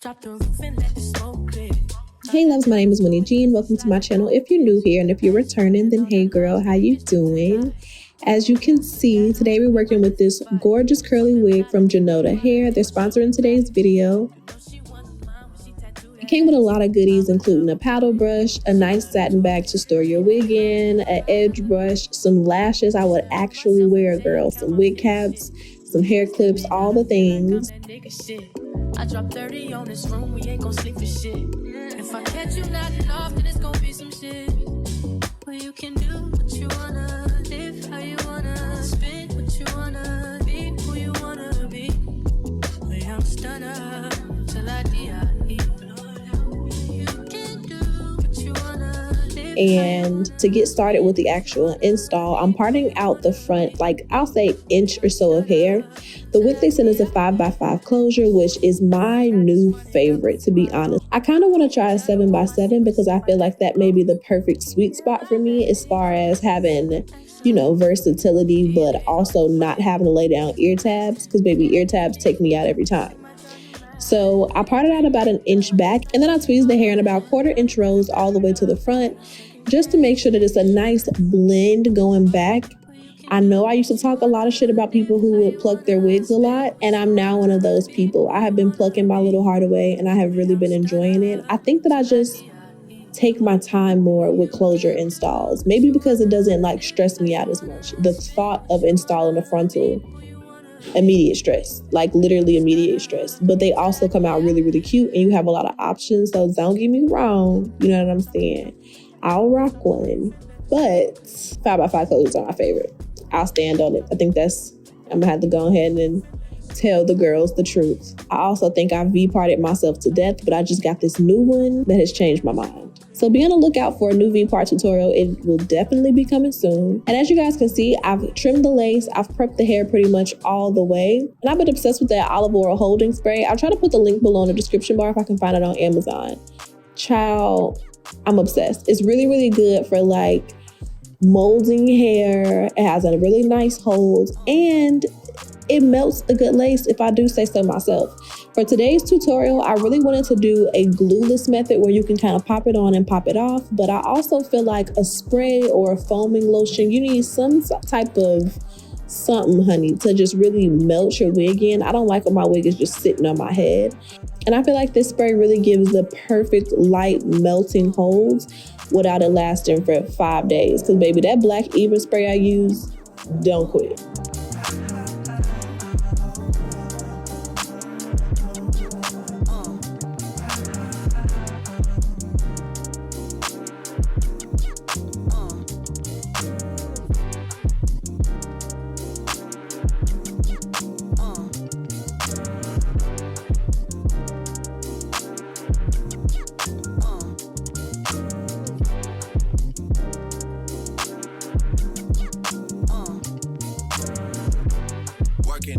Hey loves, my name is Winnie G and welcome to my channel. If you're new here and if you're returning, then hey girl, how you doing? As you can see, today we're working with this gorgeous curly wig from Junoda hair. They're sponsoring today's video. It came with a lot of goodies, including a paddle brush, a nice satin bag to store your wig in, an edge brush, some lashes I would actually wear, girl, some wig caps, some hair clips, all the things. I dropped 30 on this room, we ain't gon' sleep for shit. If I catch you nodding off, then it's gon' be some shit. Well, you can do what you wanna, live how you wanna, spin what you wanna, be who you wanna be. Well, I'm stunner till I die. You can do what you wanna, live. And to get started with the actual install, I'm parting out the front, like I'll say inch or so of hair. The width they sent is a 5x5 closure, which is my new favorite, to be honest. I kind of want to try a 7x7 because I feel like that may be the perfect sweet spot for me as far as having, you know, versatility, but also not having to lay down ear tabs because baby, ear tabs take me out every time. So I parted out about an inch back and then I tweezed the hair in about 1/4 inch rows all the way to the front just to make sure that it's a nice blend going back. I know I used to talk a lot of shit about people who would pluck their wigs a lot, and I'm now one of those people. I have been plucking my little heart away, and I have really been enjoying it. I think that I just take my time more with closure installs. Maybe because it doesn't like stress me out as much. The thought of installing a frontal, immediate stress, like literally immediate stress. But they also come out really, really cute, and you have a lot of options, so don't get me wrong. You know what I'm saying? I'll rock one, but 5x5 closures are my favorite. I'll stand on it. I think I'm gonna have to go ahead and tell the girls the truth. I also think I V-parted myself to death, but I just got this new one that has changed my mind. So be on the lookout for a new V-part tutorial. It will definitely be coming soon. And as you guys can see, I've trimmed the lace. I've prepped the hair pretty much all the way. And I've been obsessed with that olive oil holding spray. I'll try to put the link below in the description bar if I can find it on Amazon. Child, I'm obsessed. It's really, really good for like molding hair. It has a really nice hold and it melts a good lace if I do say so myself. For today's tutorial, I really wanted to do a glueless method where you can kind of pop it on and pop it off, but I also feel like a spray or a foaming lotion, you need some type of something, honey, to just really melt your wig in. I don't like when my wig is just sitting on my head. And I feel like this spray really gives the perfect light melting hold without it lasting for 5 days. Because baby, that black even spray I use, don't quit.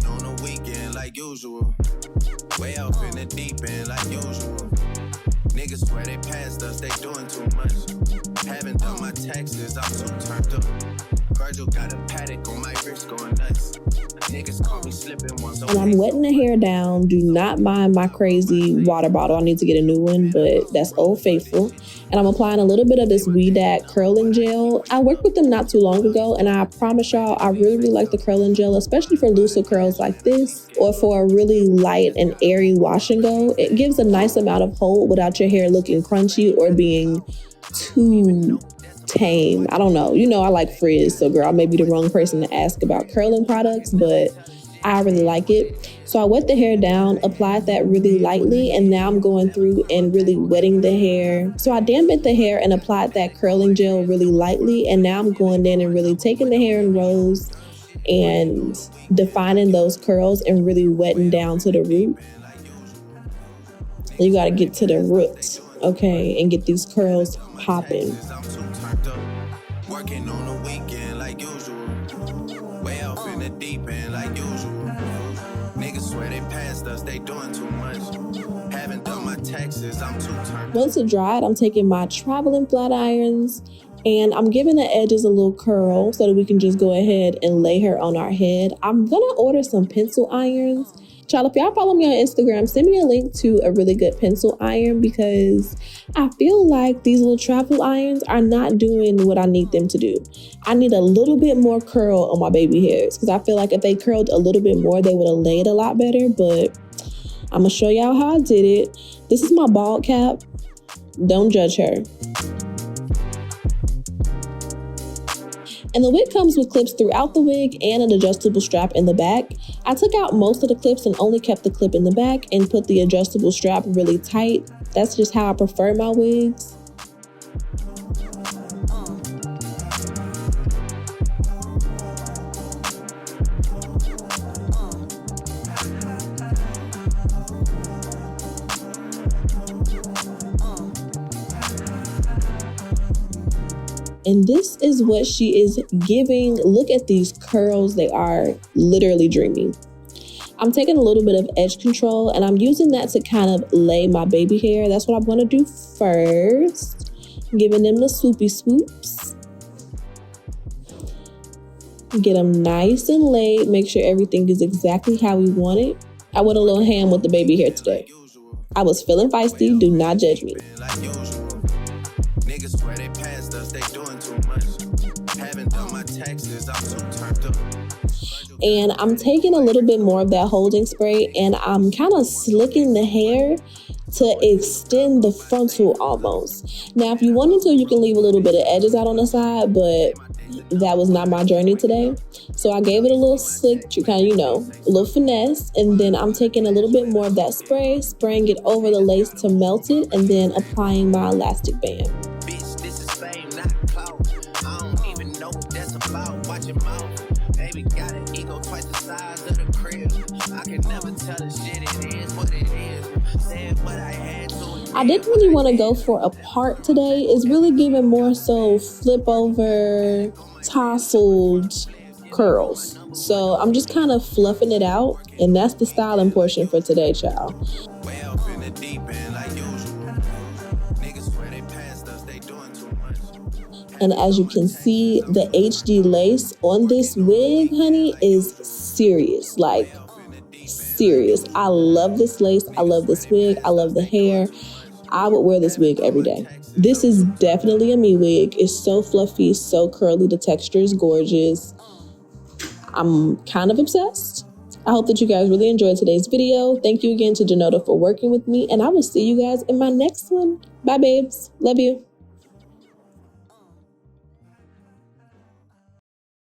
On the weekend like usual, way off in the deep end like usual. Niggas swear they passed us, they doing too much. Haven't done my taxes, I'm too turned up. Virgil got a paddock on my wrist going nuts. Niggas call me slipping once a week. And I'm wetting the hair down. Do not mind my crazy water bottle. I need to get a new one, but that's Old Faithful. And I'm applying a little bit of this Weedat curling gel. I worked with them not too long ago, and I promise y'all, I really, really like the curling gel, especially for looser curls like this, or for a really light and airy wash and go. It gives a nice amount of hold without your hair looking crunchy or being too tame. I don't know. You know, I like frizz, so girl, I may be the wrong person to ask about curling products, but I really like it. So I wet the hair down, applied that really lightly, and now I'm going through and really wetting the hair. So I dampened the hair and applied that curling gel really lightly, and now I'm going in and really taking the hair in rows and defining those curls and really wetting down to the root. You gotta get to the root, okay, and get these curls popping. Working on the weekend like usual, way off in the deep end like usual. Niggas swear they passed us, they doing too much. Haven't done my taxes, I'm too turned. Once it dried, I'm taking my traveling flat irons and I'm giving the edges a little curl so that we can just go ahead and lay her on our head. I'm gonna order some pencil irons Child, if y'all follow me on Instagram, send me a link to a really good pencil iron because I feel like these little travel irons are not doing what I need them to do. I need a little bit more curl on my baby hairs because I feel like if they curled a little bit more, they would have laid a lot better, but I'm going to show y'all how I did it. This is my bald cap. Don't judge her. And the wig comes with clips throughout the wig and an adjustable strap in the back. I took out most of the clips and only kept the clip in the back and put the adjustable strap really tight. That's just how I prefer my wigs. And this is what she is giving. Look at these curls. They are literally dreamy. I'm taking a little bit of edge control and I'm using that to kind of lay my baby hair. That's what I'm going to do first. Giving them the swoopy swoops. Get them nice and laid. Make sure everything is exactly how we want it. I went a little ham with the baby hair today. I was feeling feisty. Do not judge me. Niggas swear they passed us, they doing too much. Haven't done my taxes, I'm too turned up. And I'm taking a little bit more of that holding spray and I'm kind of slicking the hair to extend the frontal almost. Now, if you wanted to, you can leave a little bit of edges out on the side, but that was not my journey today. So I gave it a little slick to kind of, a little finesse. And then I'm taking a little bit more of that spray, spraying it over the lace to melt it, and then applying my elastic band. Bitch, this is fame, not clout. I don't even know what that's about. Watch your mouth. Baby got an ego twice the size of the crib. I can never tell the shit, it is what it is. Said what I had to. I didn't really want to go for a part today. It's really giving more so flip over, tousled curls. So I'm just kind of fluffing it out. And that's the styling portion for today, child. Way off in the deep end like usual. Niggas swear they passed us, they doing too much. And as you can see, the HD lace on this wig, honey, is serious. Like, serious. I love this lace. I love this wig. I love the hair. I would wear this wig every day. This is definitely a me wig. It's so fluffy, so curly. The texture is gorgeous. I'm kind of obsessed. I hope that you guys really enjoyed today's video. Thank you again to Junoda for working with me, and I will see you guys in my next one. Bye, babes. Love you.